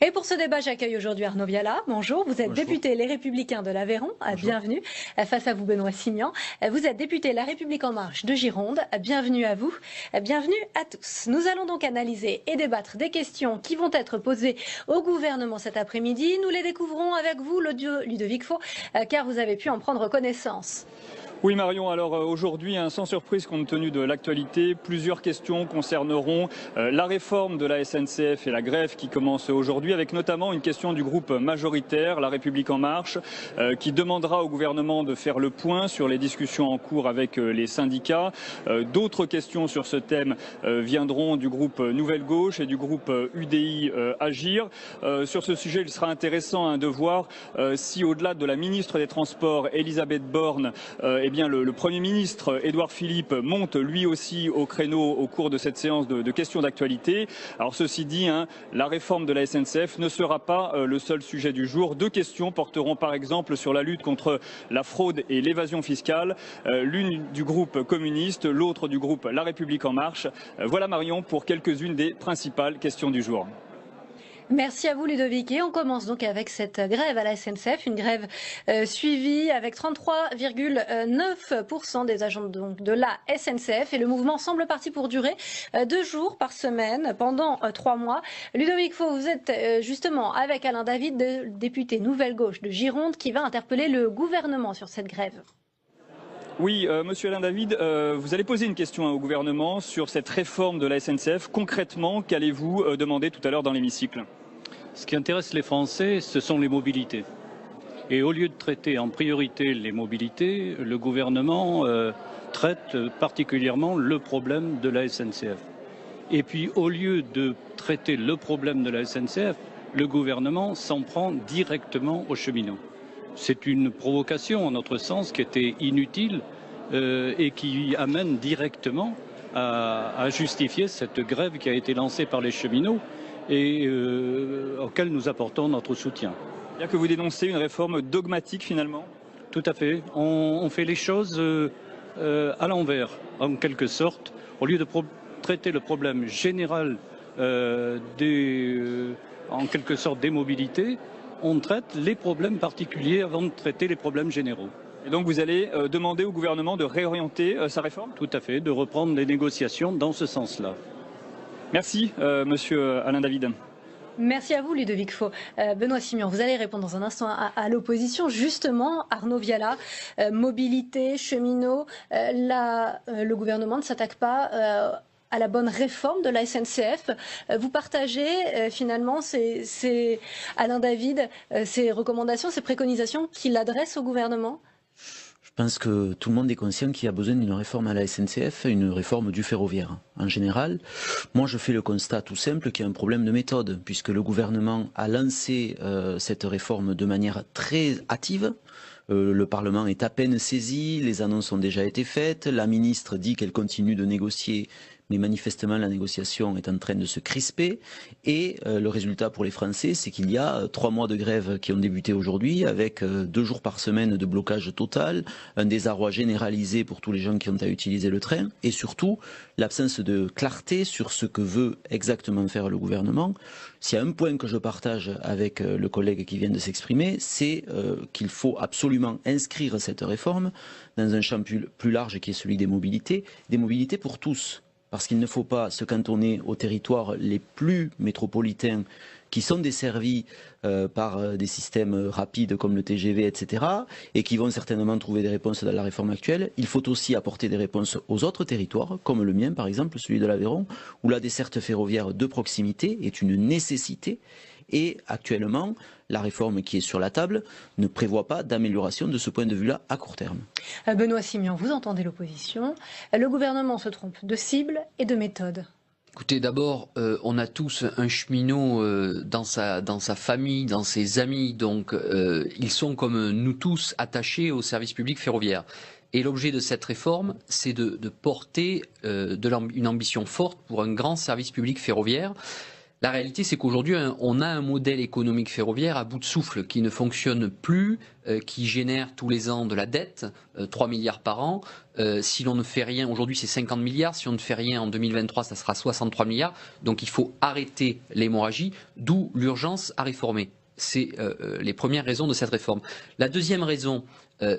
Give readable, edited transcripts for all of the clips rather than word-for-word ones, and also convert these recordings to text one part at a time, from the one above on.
Et pour ce débat, j'accueille aujourd'hui Arnaud Viala. Bonjour, vous êtes Bonjour. député Les Républicains de l'Aveyron. Bienvenue. Face à vous, Benoît Simian. Vous êtes député La République En Marche de Gironde. Bienvenue à vous. Bienvenue à tous. Nous allons donc analyser et débattre des questions qui vont être posées au gouvernement cet après-midi. Nous les découvrons avec vous, Ludovic Faux, car vous avez pu en prendre connaissance. Oui Marion, alors aujourd'hui, sans surprise compte tenu de l'actualité, plusieurs questions concerneront la réforme de la SNCF et la grève qui commence aujourd'hui, avec notamment une question du groupe majoritaire, La République En Marche, qui demandera au gouvernement de faire le point sur les discussions en cours avec les syndicats. D'autres questions sur ce thème viendront du groupe Nouvelle Gauche et du groupe UDI Agir. Sur ce sujet, il sera intéressant de voir si au-delà de la ministre des Transports, Elisabeth Borne, le Premier ministre Édouard Philippe monte lui aussi au créneau au cours de cette séance de questions d'actualité. Alors ceci dit, la réforme de la SNCF ne sera pas le seul sujet du jour. Deux questions porteront par exemple sur la lutte contre la fraude et l'évasion fiscale, l'une du groupe communiste, l'autre du groupe La République En Marche. Voilà Marion pour quelques-unes des principales questions du jour. Merci à vous Ludovic. Et on commence donc avec cette grève à la SNCF, une grève suivie avec 33,9% des agents de la SNCF. Et le mouvement semble parti pour durer 2 jours par semaine pendant 3 mois. Ludovic Faux, vous êtes justement avec Alain David, député Nouvelle Gauche de Gironde, qui va interpeller le gouvernement sur cette grève. Oui, monsieur Alain David, vous allez poser une question au gouvernement sur cette réforme de la SNCF. Concrètement, qu'allez-vous demander tout à l'heure dans l'hémicycle ? Ce qui intéresse les Français, ce sont les mobilités. Et au lieu de traiter en priorité les mobilités, le gouvernement traite particulièrement le problème de la SNCF. Et puis, au lieu de traiter le problème de la SNCF, le gouvernement s'en prend directement aux cheminots. C'est une provocation, en notre sens, qui était inutile et qui amène directement à justifier cette grève qui a été lancée par les cheminots et auquel nous apportons notre soutien. C'est-à-dire que vous dénoncez une réforme dogmatique finalement ? Tout à fait. On fait les choses à l'envers, en quelque sorte. Au lieu de traiter le problème général en quelque sorte des mobilités, on traite les problèmes particuliers avant de traiter les problèmes généraux. Et donc vous allez demander au gouvernement de réorienter sa réforme ? Tout à fait, de reprendre les négociations dans ce sens-là. Merci, monsieur Alain David. Merci à vous, Ludovic Faux. Benoît Simian, vous allez répondre dans un instant à l'opposition. Justement, Arnaud Viala, mobilité, cheminots, le gouvernement ne s'attaque pas à la bonne réforme de la SNCF. Vous partagez finalement Alain David, ces recommandations, ces préconisations qu'il adresse au gouvernement ? Je pense que tout le monde est conscient qu'il y a besoin d'une réforme à la SNCF, une réforme du ferroviaire en général. Moi, je fais le constat tout simple qu'il y a un problème de méthode, puisque le gouvernement a lancé cette réforme de manière très hâtive. Le Parlement est à peine saisi, les annonces ont déjà été faites, la ministre dit qu'elle continue de négocier, mais manifestement la négociation est en train de se crisper et le résultat pour les Français, c'est qu'il y a 3 mois de grève qui ont débuté aujourd'hui avec 2 jours par semaine de blocage total, un désarroi généralisé pour tous les gens qui ont à utiliser le train et surtout l'absence de clarté sur ce que veut exactement faire le gouvernement. S'il y a un point que je partage avec le collègue qui vient de s'exprimer, c'est qu'il faut absolument inscrire cette réforme dans un champ plus large qui est celui des mobilités pour tous. Parce qu'il ne faut pas se cantonner aux territoires les plus métropolitains qui sont desservis par des systèmes rapides comme le TGV, etc. et qui vont certainement trouver des réponses dans la réforme actuelle. Il faut aussi apporter des réponses aux autres territoires, comme le mien par exemple, celui de l'Aveyron, où la desserte ferroviaire de proximité est une nécessité. Et actuellement, la réforme qui est sur la table ne prévoit pas d'amélioration de ce point de vue-là à court terme. Benoît Simian, vous entendez l'opposition. Le gouvernement se trompe de cible et de méthode. Écoutez, d'abord, on a tous un cheminot dans sa famille, dans ses amis, donc ils sont comme nous tous attachés au service public ferroviaire. Et l'objet de cette réforme, c'est de porter une ambition forte pour un grand service public ferroviaire. La réalité, c'est qu'aujourd'hui, on a un modèle économique ferroviaire à bout de souffle, qui ne fonctionne plus, qui génère tous les ans de la dette, 3 milliards par an. Si l'on ne fait rien, aujourd'hui c'est 50 milliards, si on ne fait rien en 2023, ça sera 63 milliards. Donc il faut arrêter l'hémorragie, d'où l'urgence à réformer. C'est les premières raisons de cette réforme. La deuxième raison,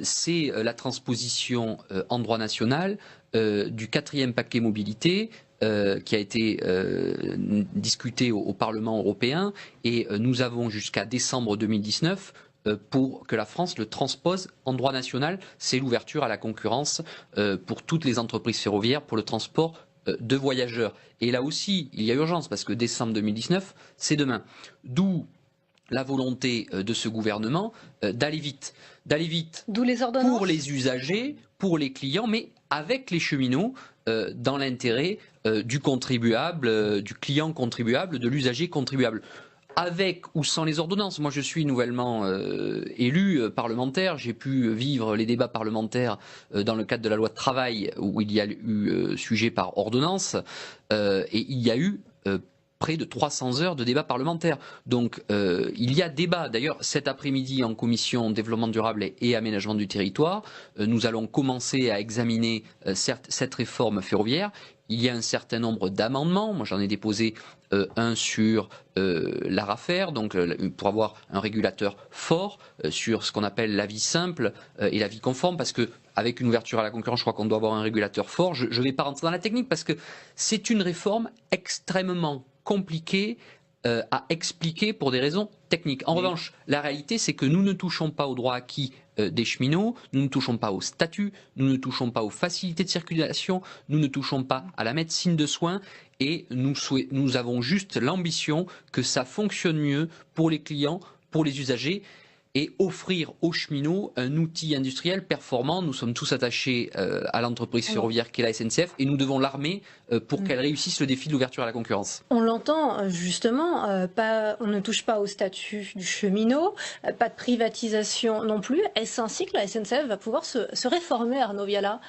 c'est la transposition en droit national du 4e paquet mobilité, qui a été discuté au Parlement européen, et nous avons jusqu'à décembre 2019 pour que la France le transpose en droit national. C'est l'ouverture à la concurrence pour toutes les entreprises ferroviaires pour le transport de voyageurs. Et là aussi, il y a urgence parce que décembre 2019, c'est demain. D'où la volonté de ce gouvernement d'aller vite. D'aller vite D'où les ordonnances pour les usagers, pour les clients, mais avec les cheminots, dans l'intérêt du contribuable, du client contribuable, de l'usager contribuable. Avec ou sans les ordonnances. Moi, je suis nouvellement élu parlementaire. J'ai pu vivre les débats parlementaires dans le cadre de la loi de travail où il y a eu sujet par ordonnance. Et il y a eu près de 300 heures de débat parlementaire. Donc il y a débat. D'ailleurs, cet après-midi en commission développement durable et aménagement du territoire, nous allons commencer à examiner cette réforme ferroviaire. Il y a un certain nombre d'amendements. Moi, j'en ai déposé un sur l'ARAFER, donc pour avoir un régulateur fort sur ce qu'on appelle l'avis simple et l'avis conforme, parce que avec une ouverture à la concurrence, je crois qu'on doit avoir un régulateur fort. Je ne vais pas rentrer dans la technique parce que c'est une réforme extrêmement compliquée à expliquer pour des raisons techniques. En revanche, la réalité, c'est que nous ne touchons pas aux droits acquis des cheminots, nous ne touchons pas au statut, nous ne touchons pas aux facilités de circulation, nous ne touchons pas à la médecine de soins, et nous avons juste l'ambition que ça fonctionne mieux pour les clients, pour les usagers, et offrir aux cheminots un outil industriel performant. Nous sommes tous attachés à l'entreprise ferroviaire qu'est la SNCF, et nous devons l'armer pour qu'elle réussisse le défi de l'ouverture à la concurrence. On l'entend justement, on ne touche pas au statut du cheminot, pas de privatisation non plus. Est-ce ainsi que la SNCF va pouvoir se réformer, Arnaud Viala ?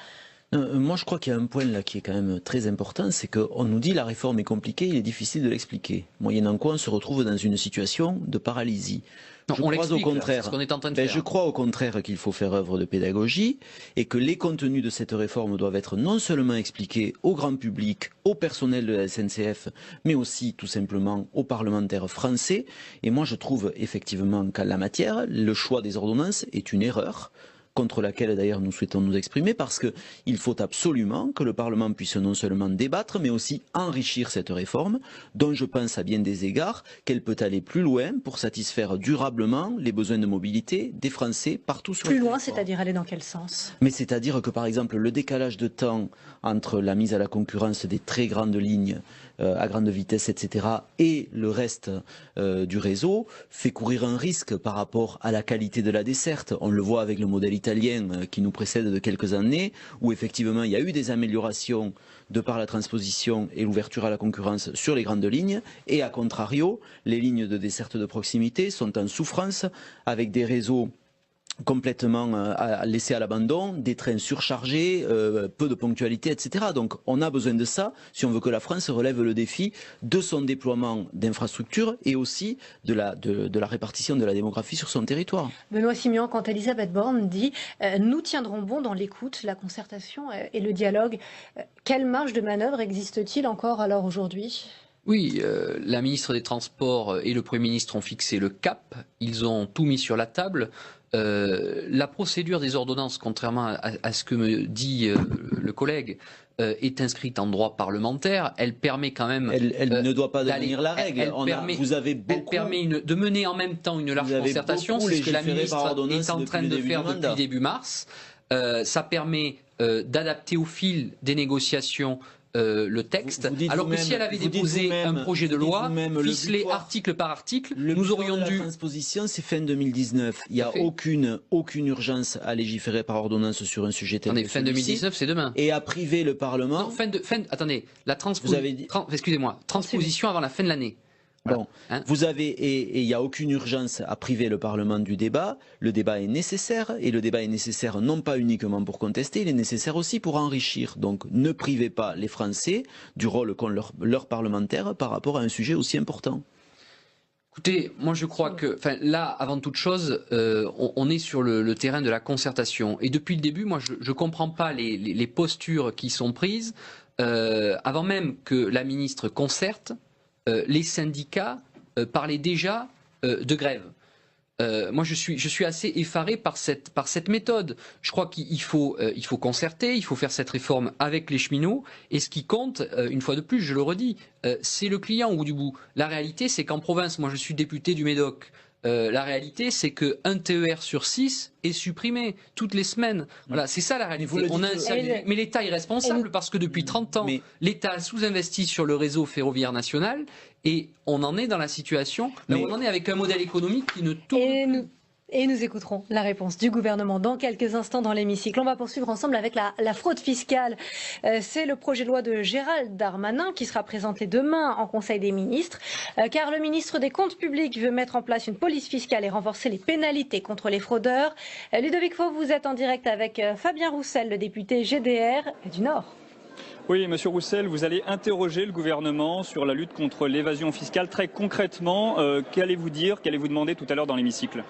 Moi, je crois qu'il y a un point là qui est quand même très important, c'est qu'on nous dit la réforme est compliquée, il est difficile de l'expliquer. Moyennant quoi, on se retrouve dans une situation de paralysie. Non, je crois au contraire. C'est ce qu'on est en train de faire. Je crois au contraire qu'il faut faire œuvre de pédagogie et que les contenus de cette réforme doivent être non seulement expliqués au grand public, au personnel de la SNCF, mais aussi tout simplement aux parlementaires français. Et moi, je trouve effectivement qu'en la matière, le choix des ordonnances est une erreur, contre laquelle d'ailleurs nous souhaitons nous exprimer, parce qu'il faut absolument que le Parlement puisse non seulement débattre, mais aussi enrichir cette réforme, dont je pense à bien des égards qu'elle peut aller plus loin pour satisfaire durablement les besoins de mobilité des Français partout sur le territoire. Plus loin, c'est-à-dire aller dans quel sens ? Mais c'est-à-dire que par exemple le décalage de temps entre la mise à la concurrence des très grandes lignes à grande vitesse, etc., et le reste du réseau fait courir un risque par rapport à la qualité de la desserte. On le voit avec le modèle italien qui nous précède de quelques années, où effectivement il y a eu des améliorations de par la transposition et l'ouverture à la concurrence sur les grandes lignes, et à contrario, les lignes de desserte de proximité sont en souffrance avec des réseaux complètement laissés à l'abandon, des trains surchargés, peu de ponctualité, etc. Donc on a besoin de ça si on veut que la France relève le défi de son déploiement d'infrastructures et aussi de la répartition de la démographie sur son territoire. Benoît Simion, quand Elisabeth Borne dit « Nous tiendrons bon dans l'écoute, la concertation et le dialogue », quelle marge de manœuvre existe-t-il encore alors aujourd'hui ? Oui, la ministre des Transports et le Premier ministre ont fixé le cap, ils ont tout mis sur la table. La procédure des ordonnances, contrairement à ce que me dit le collègue, est inscrite en droit parlementaire. Elle permet quand même... Elle ne doit pas devenir la règle. Elle permet de mener en même temps une large concertation. C'est ce que la ministre est en train de faire depuis début mars. Ça permet d'adapter au fil des négociations le texte, alors que si elle avait déposé un projet de loi ficelé article par article, nous aurions dû... La transposition, c'est fin 2019. Il n'y a aucune urgence à légiférer par ordonnance sur un sujet tel que fin 2019, c'est demain. Et à priver le Parlement... Non, attendez, la transposition... Excusez-moi, transposition avant la fin de l'année. Bon, vous avez, et il n'y a aucune urgence à priver le Parlement du débat. Le débat est nécessaire, et le débat est nécessaire non pas uniquement pour contester, il est nécessaire aussi pour enrichir. Donc ne privez pas les Français du rôle qu'ont leurs parlementaires par rapport à un sujet aussi important. Écoutez, moi je crois que, là, avant toute chose, on est sur le terrain de la concertation. Et depuis le début, moi je ne comprends pas les postures qui sont prises. Avant même que la ministre concerte, les syndicats parlaient déjà de grève. Moi, je suis assez effaré par cette méthode. Je crois qu'il faut concerter, il faut faire cette réforme avec les cheminots. Et ce qui compte, une fois de plus, je le redis, c'est le client au bout du bout. La réalité, c'est qu'en province, moi je suis député du Médoc. La réalité, c'est qu'un TER sur 6 est supprimé toutes les semaines. Voilà, c'est ça la réalité. Mais l'État est responsable parce que depuis 30 ans, l'État sous-investit sur le réseau ferroviaire national et on en est dans la situation où on en est avec un modèle économique qui ne tourne plus. Et nous écouterons la réponse du gouvernement dans quelques instants dans l'hémicycle. On va poursuivre ensemble avec la fraude fiscale. C'est le projet de loi de Gérald Darmanin qui sera présenté demain en Conseil des ministres, car le ministre des Comptes publics veut mettre en place une police fiscale et renforcer les pénalités contre les fraudeurs. Ludovic Faux, vous êtes en direct avec Fabien Roussel, le député GDR du Nord. Oui, Monsieur Roussel, vous allez interroger le gouvernement sur la lutte contre l'évasion fiscale. Très concrètement, qu'allez-vous dire, qu'allez-vous demander tout à l'heure dans l'hémicycle?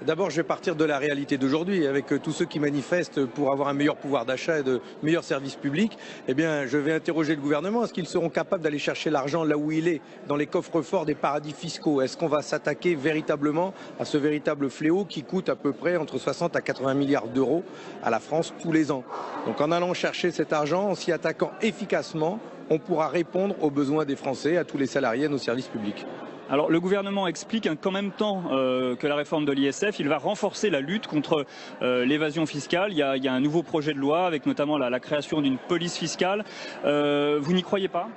D'abord, je vais partir de la réalité d'aujourd'hui, avec tous ceux qui manifestent pour avoir un meilleur pouvoir d'achat et de meilleurs services publics. Eh bien, je vais interroger le gouvernement. Est-ce qu'ils seront capables d'aller chercher l'argent là où il est, dans les coffres-forts des paradis fiscaux? Est-ce qu'on va s'attaquer véritablement à ce véritable fléau qui coûte à peu près entre 60 à 80 milliards d'euros à la France tous les ans? Donc, en allant chercher cet argent, en s'y attaquant efficacement, on pourra répondre aux besoins des Français, à tous les salariés, à nos services publics. Alors le gouvernement explique qu'en même temps que la réforme de l'ISF, il va renforcer la lutte contre l'évasion fiscale. Il y a un nouveau projet de loi avec notamment la création d'une police fiscale. Vous n'y croyez pas ?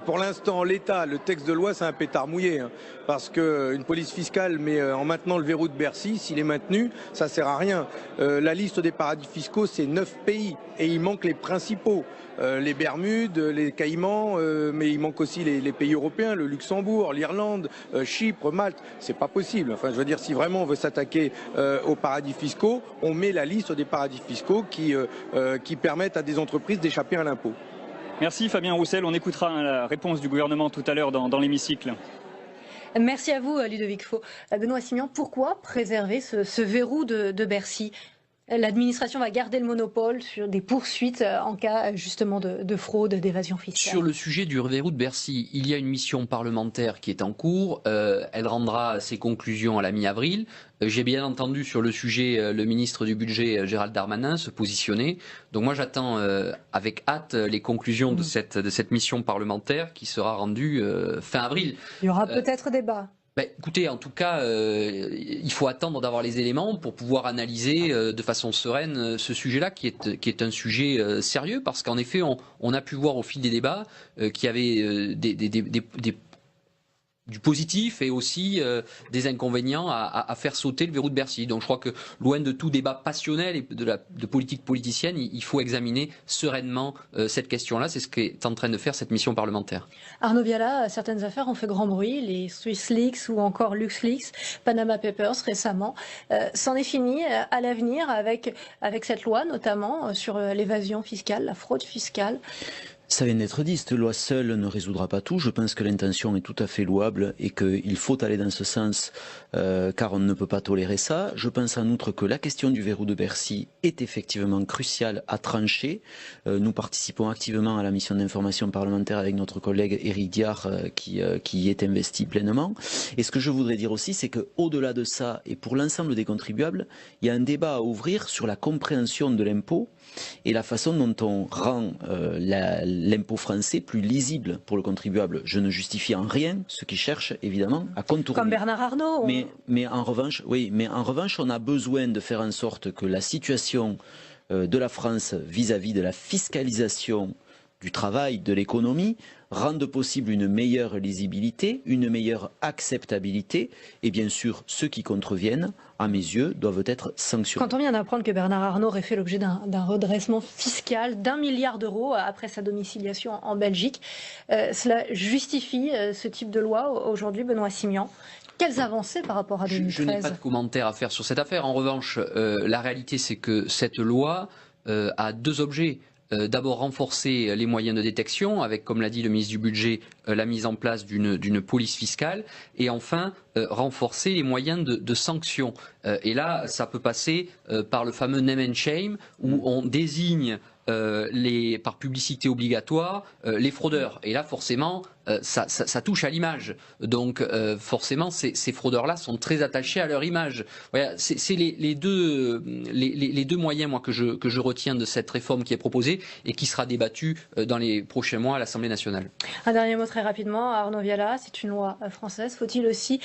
Pour l'instant, l'État, le texte de loi, c'est un pétard mouillé, parce qu'une police fiscale, mais en maintenant le verrou de Bercy, s'il est maintenu, ça sert à rien. La liste des paradis fiscaux, c'est 9 pays, et il manque les principaux. Les Bermudes, les Caïmans, mais il manque aussi les pays européens, le Luxembourg, l'Irlande, Chypre, Malte. C'est pas possible. Enfin, je veux dire, si vraiment on veut s'attaquer aux paradis fiscaux, on met la liste des paradis fiscaux qui permettent à des entreprises d'échapper à l'impôt. Merci Fabien Roussel. On écoutera la réponse du gouvernement tout à l'heure dans l'hémicycle. Merci à vous, Ludovic Faux. Benoît Simian, pourquoi préserver ce verrou de Bercy ? L'administration va garder le monopole sur des poursuites en cas justement de fraude, d'évasion fiscale. Sur le sujet du verrou de Bercy, il y a une mission parlementaire qui est en cours. Elle rendra ses conclusions à la mi-avril. J'ai bien entendu sur le sujet le ministre du Budget Gérald Darmanin se positionner. Donc moi j'attends avec hâte les conclusions de cette mission parlementaire qui sera rendue fin avril. Il y aura peut-être débat. Écoutez, en tout cas, il faut attendre d'avoir les éléments pour pouvoir analyser de façon sereine ce sujet-là, qui est un sujet sérieux, parce qu'en effet, on a pu voir au fil des débats qu'il y avait du positif et aussi des inconvénients à faire sauter le verrou de Bercy. Donc je crois que loin de tout débat passionnel et de politique politicienne, il faut examiner sereinement cette question-là. C'est ce qu'est en train de faire cette mission parlementaire. Arnaud Viala, certaines affaires ont fait grand bruit, les SwissLeaks ou encore LuxLeaks, Panama Papers récemment. C'en est fini à l'avenir avec cette loi, notamment sur l'évasion fiscale, la fraude fiscale. Ça vient d'être dit, cette loi seule ne résoudra pas tout. Je pense que l'intention est tout à fait louable et qu'il faut aller dans ce sens car on ne peut pas tolérer ça. Je pense en outre que la question du verrou de Bercy est effectivement cruciale à trancher. Nous participons activement à la mission d'information parlementaire avec notre collègue Éric Diard qui y est investi pleinement. Et ce que je voudrais dire aussi, c'est qu'au-delà de ça, et pour l'ensemble des contribuables, il y a un débat à ouvrir sur la compréhension de l'impôt et la façon dont on rend l'impôt français plus lisible pour le contribuable. Je ne justifie en rien ceux qui cherchent évidemment à contourner. Comme Bernard Arnault. Mais en revanche, on a besoin de faire en sorte que la situation de la France vis-à-vis de la fiscalisation du travail, de l'économie, rendent possible une meilleure lisibilité, une meilleure acceptabilité, et bien sûr, ceux qui contreviennent, à mes yeux, doivent être sanctionnés. Quand on vient d'apprendre que Bernard Arnault aurait fait l'objet d'un redressement fiscal d'1 milliard d'euros après sa domiciliation en Belgique, cela justifie ce type de loi aujourd'hui, Benoît Simian. Quelles avancées par rapport à 2013 ? Je n'ai pas de commentaire à faire sur cette affaire. En revanche, la réalité, c'est que cette loi a deux objets. D'abord renforcer les moyens de détection avec, comme l'a dit le ministre du Budget, la mise en place d'une police fiscale, et enfin renforcer les moyens de sanction. Et là, ça peut passer par le fameux name and shame, où on désigne par publicité obligatoire les fraudeurs. Et là, forcément, ça touche à l'image. Donc, forcément, ces fraudeurs-là sont très attachés à leur image. Voilà, c'est les deux moyens, moi, que je retiens de cette réforme qui est proposée et qui sera débattue dans les prochains mois à l'Assemblée nationale. Un dernier mot très rapidement, Arnaud Viala, c'est une loi française. Faut-il aussi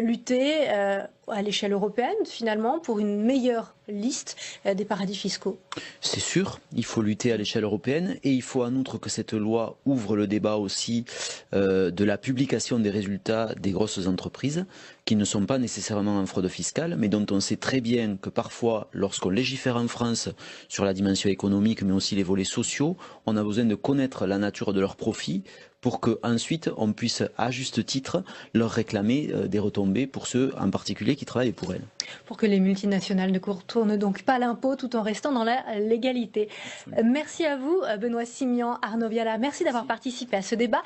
lutter à l'échelle européenne, finalement, pour une meilleure liste des paradis fiscaux? C'est sûr, il faut lutter à l'échelle européenne et il faut en outre que cette loi ouvre le débat aussi de la publication des résultats des grosses entreprises qui ne sont pas nécessairement en fraude fiscale, mais dont on sait très bien que parfois, lorsqu'on légifère en France sur la dimension économique, mais aussi les volets sociaux, on a besoin de connaître la nature de leurs profits pour qu'ensuite on puisse, à juste titre, leur réclamer des retombées pour ceux en particulier qui travaillent pour elles. Pour que les multinationales ne contournent donc pas l'impôt tout en restant dans la légalité. Merci à vous, Benoît Simian, Arnaud Viala. Merci d'avoir participé à ce débat.